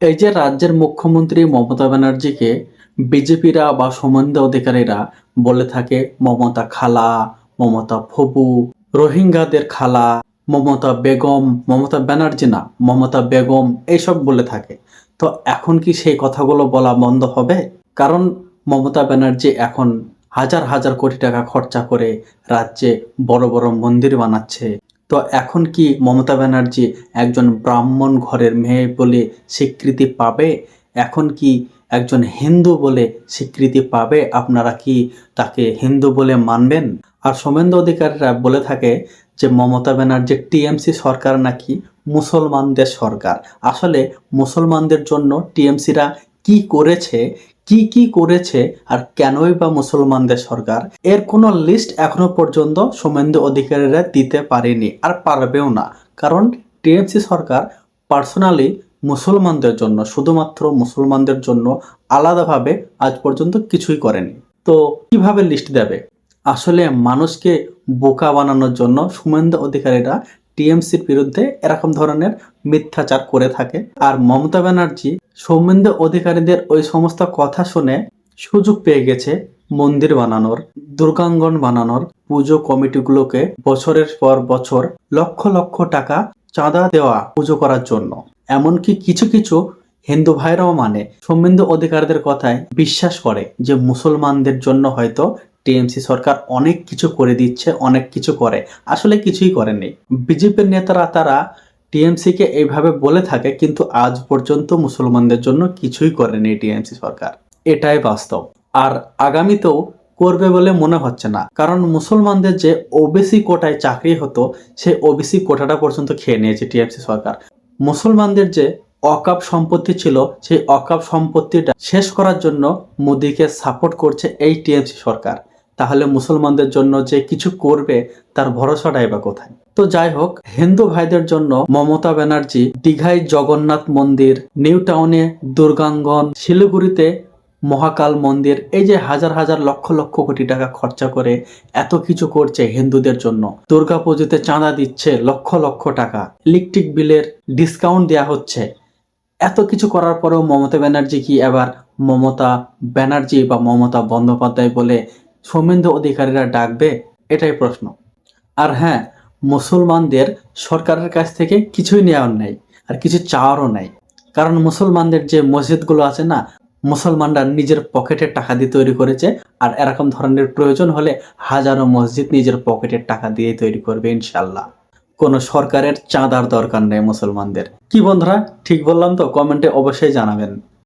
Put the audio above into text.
এই যে রাজ্যের মুখ্যমন্ত্রী মমতা ব্যানার্জিকে বিজেপিরা বা শুভেন্দু অধিকারীরা বলে থাকে মমতা খালা, মমতা ফুবু, রোহিঙ্গাদের খালা, মমতা বেগম, মমতা ব্যানার্জি না মমতা বেগম, এইসব বলে থাকে। তো এখন কি সেই কথাগুলো বলা বন্ধ হবে? কারণ মমতা ব্যানার্জি এখন হাজার হাজার কোটি টাকা খরচা করে রাজ্যে বড় বড় মন্দির বানাচ্ছে। তো এখন কি মমতা ব্যানার্জি একজন ব্রাহ্মণ ঘরের মেয়ে বলে স্বীকৃতি পাবে? এখন কি একজন হিন্দু বলে স্বীকৃতি পাবে? আপনারা কি তাকে হিন্দু বলে মানবেন? আর শুভেন্দু অধিকারীরা বলে থাকে যে মমতা ব্যানার্জির টিএমসি সরকার নাকি মুসলমানদের সরকার। আসলে মুসলমানদের জন্য টিএমসিরা কি করেছে, কি করেছে, আর কেনই বা মুসলমানদের সরকার, এর কোনো লিস্ট এখনো পর্যন্ত শুভেন্দু অধিকারীরা দিতে পারেনি আর পারবেও না। কারণ টিএমসি সরকার পার্সোনালি মুসলমানদের জন্য, শুধুমাত্র মুসলমানদের জন্য আলাদাভাবে আজ পর্যন্ত কিছুই করেনি। তো কিভাবে লিস্ট দেবে? আসলে মানুষকে বোকা বানানোর জন্য শুভেন্দু অধিকারীরা টিএমসির বিরুদ্ধে এরকম ধরনের মিথ্যাচার করে থাকে। আর মমতা ব্যানার্জি শুভেন্দু অধিকারীদের ওই সমস্ত কথা শুনে সুযোগ পেয়ে গেছে মন্দির বানানোর, দুর্গাঙ্গন বানানোর, পুজো কমিটিগুলোকে বছরের পর বছর লক্ষ লক্ষ টাকা চাঁদা দেওয়া পুজো করার জন্য। এমনকি কিছু কিছু হিন্দু ভাইরাও মানে শুভেন্দু অধিকারীদের কথায় বিশ্বাস করে যে মুসলমানদের জন্য হয়তো টিএমসি সরকার অনেক কিছু করে দিচ্ছে, অনেক কিছু করে। আসলে কিছুই করেনি। বিজেপির নেতারা তারা টিএমসি কে এইভাবে বলে থাকে, কিন্তু আজ পর্যন্ত মুসলমানদের জন্য কিছুই করেনি টিএমসি সরকার। এটাই বাস্তব। আর আগামীতেও করবে বলে মনে হচ্ছে না। কারণ মুসলমানদের যে ওবিসি কোটায় চাকরি হতো, সেই ওবিসি কোটাটা পর্যন্ত খেয়ে নিয়েছে টিএমসি সরকার। মুসলমানদের যে অকাপ সম্পত্তি ছিল, সেই অকাপ সম্পত্তিটা শেষ করার জন্য মোদিকে সাপোর্ট করছে এই টিএমসি সরকার। তাহলে মুসলমানদের জন্য যে কিছু করবে তার ভরসাটাই বা কোথায়? তো যাই হোক, হিন্দু ভাইদের জন্য মমতা ব্যানার্জি দীঘায় জগন্নাথ মন্দির, নিউ টাউনে দুর্গাঙ্গন, শিলিগুড়িতে মহাকাল মন্দির, এই যে হাজার হাজার লক্ষ লক্ষ কোটি টাকা খরচা করে এত কিছু করছে হিন্দুদের জন্য। দুর্গা পুজোতে চাঁদা দিচ্ছে লক্ষ লক্ষ টাকা, ইলেকট্রিক বিলের ডিসকাউন্ট দেওয়া হচ্ছে। এত কিছু করার পরেও মমতা ব্যানার্জি কি এবার মমতা ব্যানার্জি বা মমতা বন্দ্যোপাধ্যায় বলে শুভেন্দু অধিকারীরা ডাকবে? এটাই প্রশ্ন। আর হ্যাঁ, মুসলমানদের সরকারের কাছ থেকে কিছুই নেওয়ার নাই, আর কিছু চাওয়ারও নাই। কারণ মুসলমানদের যে মসজিদগুলো আছে না, মুসলমানরা নিজের পকেটের টাকা দিয়ে তৈরি করেছে। আর এরকম ধরনের প্রয়োজন হলে হাজারো মসজিদ নিজের পকেটের টাকা দিয়ে তৈরি করবে ইনশাল্লাহ। কোনো সরকারের চাঁদার দরকার নেই মুসলমানদের। কি বন্ধুরা, ঠিক বললাম তো? কমেন্টে অবশ্যই জানাবেন।